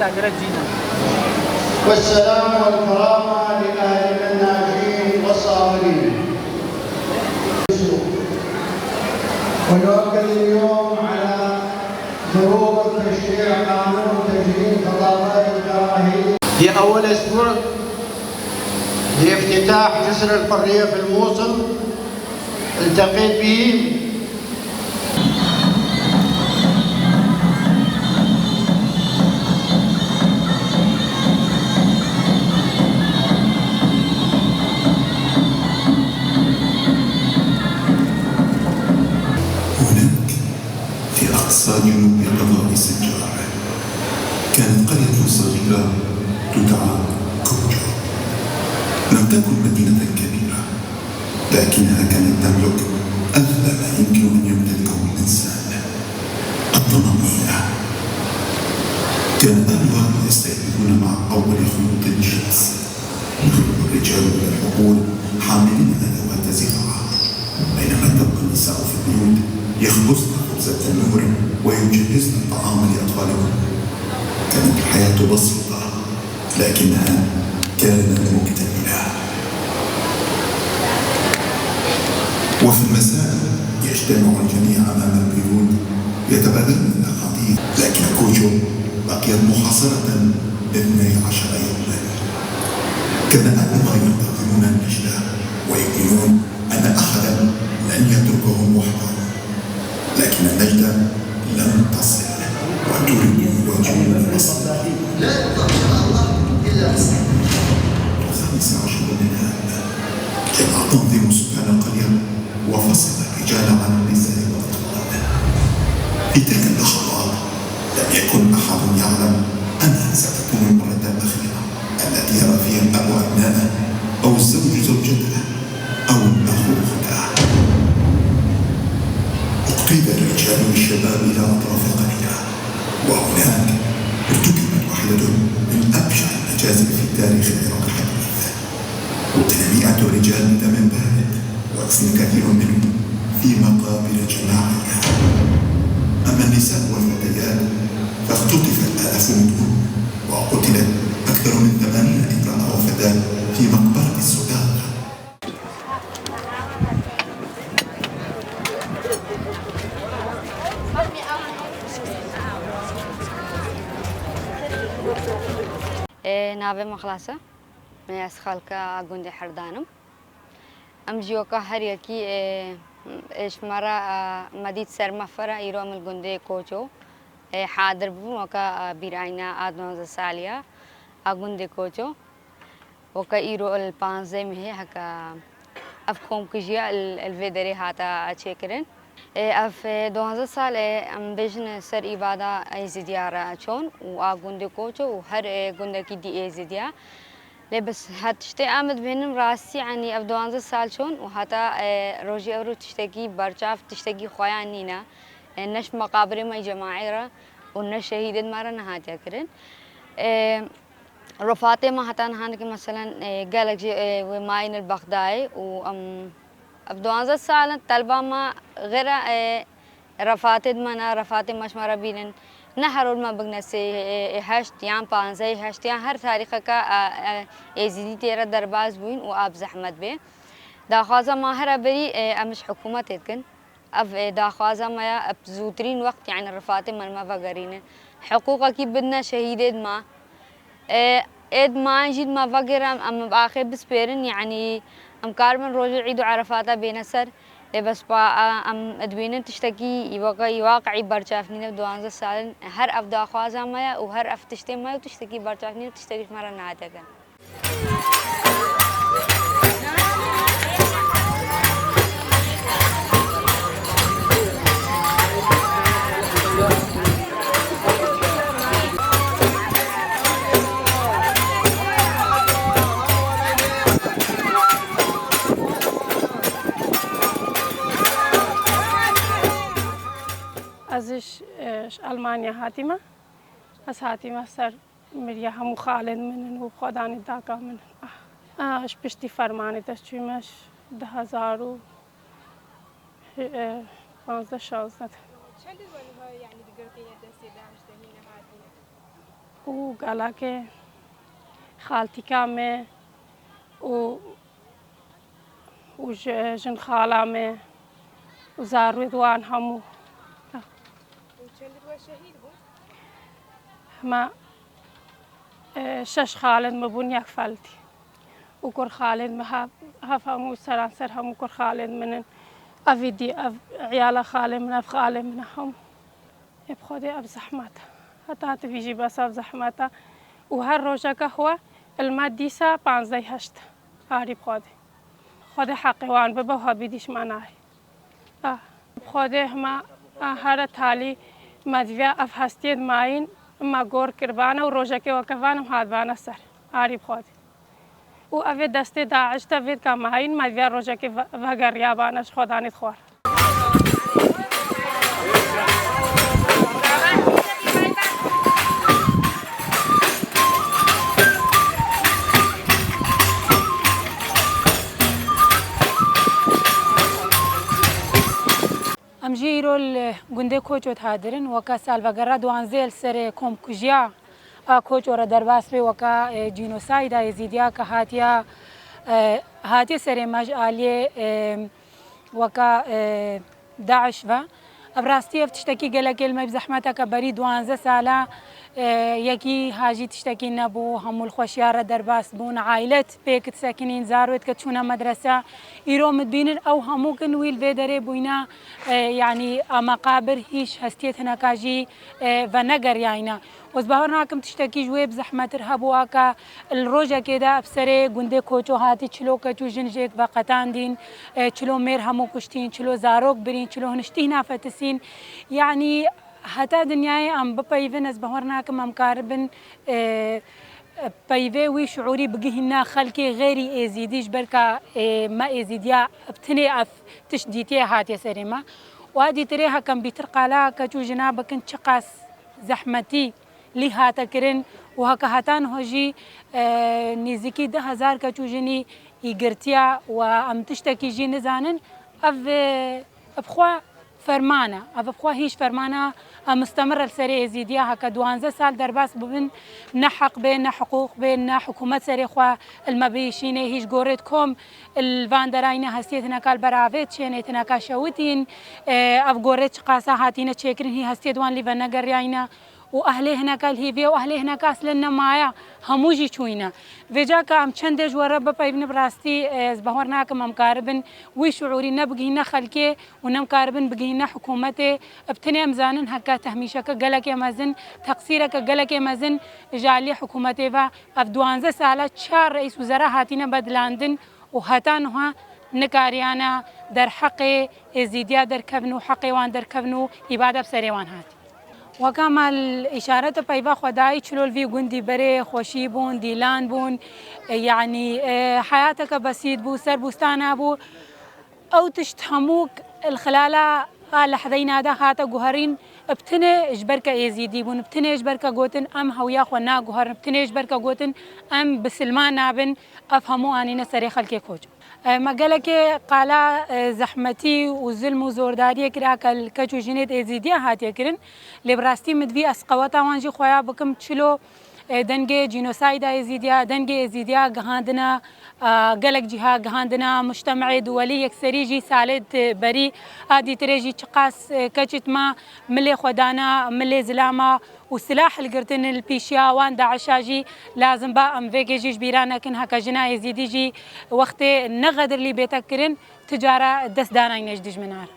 تاجرت جينا. والسلام والكرامة لأهلنا الناجحين والصابرين. ونؤكد اليوم على ضرورة تشريع قانون تجريم خطابات الكراهية في أول أسبوع لافتتاح جسر الحرية في الموصل. التقيت به جنوب قضاء سجار كانت قرية صغيرة تدعى كوجو. لم تكن مدينة كبيرة، لكنها كانت تملك أغلى ما يمكن أن يمتلكه الإنسان: الطمأنينة. كان أهلها يستيقظون مع أول خيوط الشمس، والرجال والحقول حاملين أدوات زراعة، بينما تبقى النساء في البيوت يخبزن خبز التنور ويجهزن الطعام لأطفالهم. كانت الحياة بسيطة لكنها كانت مكتملة. وفي المساء يجتمع الجميع أمام البيوت يتبادلون الأحاديث، لكن كوجو بقيت محاصرة 12 يوما. كان أهلها ينتظرون النجدة ويؤمنون أن أحدا لن يتركهم وحدهم، لكن النجدة لم تصل وتريد الوجود الأصل. لا يستطيع الله إلا 15 منها جمع تنظيم سكان القرية وفصل الرجال عن النساء والأطفال. في تلك اللحظات لم يكن أحد يعلم أنها ستكون المرة الأخيرة التي يرى فيها الأب أبناءه أو الزوج زوجته أو الأخ أخته. اقتيد الرجال والشباب إلى أطراف القرية، وهناك ارتكبت واحدة من أبشع المجازر في تاريخ العراق الحديث. قتل 100 رجال بدم بارد وأسلم كثير منهم في مقابر جماعية. أما النساء والفتيات فاختطف الآلاف منهم، وقتلت أكثر من 80 امرأة وفتاة في مقبرة السودان. نابه مخلصة من أسخالك جندي حردانم أمجيوكا هريكي إيش مرة مديت سرما فرا إيرو من جندي كوجو حاضر بوكا بيراينا آدم زساليا جندي كوجو وكا إيرو البانزي مهي هكا أفكم كجيا الفيدري هاتا أشيكرين أف 2000 سال أم بيجن سر إبادة إزديارة شون وأجندي كوجو وهر جندي كدي إزديا لبس هتشتي آمد بينهم راسي يعني أف 2000 سال شون وهتا روجي أورو تشتكي برشاف تشتكي خويا نينا النش مقابر ما جماعيرة والنش شهيد مرة نهاية كرين رفاته ما هتا نهانك مثلا قالك وماين البغدادي وأم أف 2000 سال طلبة ما غير رفاتد منا رفاتي مش مرة بينن نهر ما بغنسي هشت يان بانزي هشت يان هر تاريخ كا ازيدي تيرا درباز بوين واب زحمت به داخوازا ما هر بري امش حكومة تتكن اف داخوازا ما بزوترين وقت يعني رفاتي من ما فقرين حقوقك بدنا شهيد ما اد ما جد ما فقر ام باخر بسبيرن يعني ام كارمن روجو عيدو عرفاتا بين سر بس با ام ادوينن تشتكي واقعي برشافنين 12 سال هر افدا خوازا ما وهر افتشتي ما وتشتكي برشافنين وتشتكي مرة ناتك ازش ألمانيا هاتمة از هاتمة سر مريا هم خالد منن و خداني داكا منن اش بشتي فرماني تشويمش 2015 16 چند ولی ها یعنی دیگر که دستی داشته هینه هاتینه وقال के خالتي كامة وجن خالة में وزار رضوان همو ما شش خالد مبون يك فلتي وكر خالد ما هفهمو سرانسر همو كر خالد من أفيدي عيال خالد من أف خالد من هم بخودي أب زحمته حتى تفيجي بس أب زحمته وهر روجا هو المادي سا 15 آری بخودي خود حقی وان به بها بیدیش منای خود ما هر تالی مدویا اف هستید ماین ما گور کربانه و روزه که وکوانم هادوانه سر آری بخود و اوی دست داعش تفید که ماین مدویا روزه که وگر یابانش خودانید خوار امجيرو الجندي كوچو تهادرن وكا سالفاغرا دوانزيل سر كوم كوجيا كوچو را درباس بي وكا جينوسايد يزيديا كهاتيا هاتي سر مجالي وكا داعش و ابراستي تشتكي قال كلمه بزحمتك بري دوانزه سالا يكي هاجي تشتكي نبو هم الخوشيار درباس بون عائلة بيك ساكنين زاروت كتشونا مدرسة إيرو مدبينن أو هموكن ويل فيدري بوينا يعني مقابر هيش هستيت هناكاجي ونقر يعني وزبهرناكم تشتكي جوي بزحمة رهبواكا الروجا كده بسري قندي كوچو هاتي چلو كچو جنجيك وقتان دين چلو مير همو كشتين چلو زاروك برين چلو هنشتينا فتسين يعني حتى دنياي ام ببيفن از بهورناكم ام كاربن بيفي وي شعوري بقيهنا خلكي غيري ايزيديش بركا ما ايزيديا بتني اف تشديتي هاتي سريما وادي تريها كم بيترقالا كجو جنابك انشقاس زحمتي لي هاتا كرن وهكا هاتان هجي نيزيكي 10,000 كجو جني يقرتيا وام تشتكي جي نزانن ابخوا فرمانه افخوا هيش فرمانه مستمره السري زيديا هكا 12 سال درباس ببن نحق بين حقوق بين حكومه سري خوا المبيشين هيش غوريتكم الفاندراين هستيتنا كال برافيت شينتنا كشوتين اف غوريت قاسا هاتينا تشكرين هي هستيدوان لي فنغرياينا واهلي هناك الهيفي واهلي هناك اصلنا معايا هموجي شوينا فيجاك ام چندج ورب بايبن براستي زبهورناك ام كاربن وي شعوري نبغينا خلكي ونمكاربن بغينا حكومتي ابتني امزانن هكا تهميشك قالك يا مازن تقصيرك قالك يا مازن جالي حكومتي فا اف 12 ساله 4 رئيس وزراء هاتينا بدلاندن وهاتانها نكاريانا در حقي ازيديا در كبنو حقي وان در كبنو عباده بسريوان هاتي وكما الإشارة بيبا خداي تشلول في جندي بري خوشي بون ديلان بون يعني حياتك بسيط بو سر بوستان بو أو تشتهموك الخلالة لحظين هذا هاتا جوهرين ابتني إجبرك يزيدي بون ابتني إجبرك جوتن أم هويا خنا جوهر ابتني إجبرك جوتن أم بسلمان نابن أفهموا أني نسري خلكي كوج مقالك قالا زحمتي وظلم وزورداري كرا كجو جنيت ازيديا هاتي كرن لبراستي مدفي اسقواتا وانجي خويا بكم تشلو دنگه جينوسايد ازيديا دنگه ازيديا غاندنا قالك جهه غاندنا مجتمع دولي يكسري جي سالد بري ادي تريجي تقاس كچت ما ملي خدانا ملي زلاما وسلاح القرتن البيشيا وان داعشاجي لازم با ام فيجيج بيرانا كن هكا جنا يزيدي جي وقت نغدر لي بيتكرن تجاره دس دانا ينجدج منار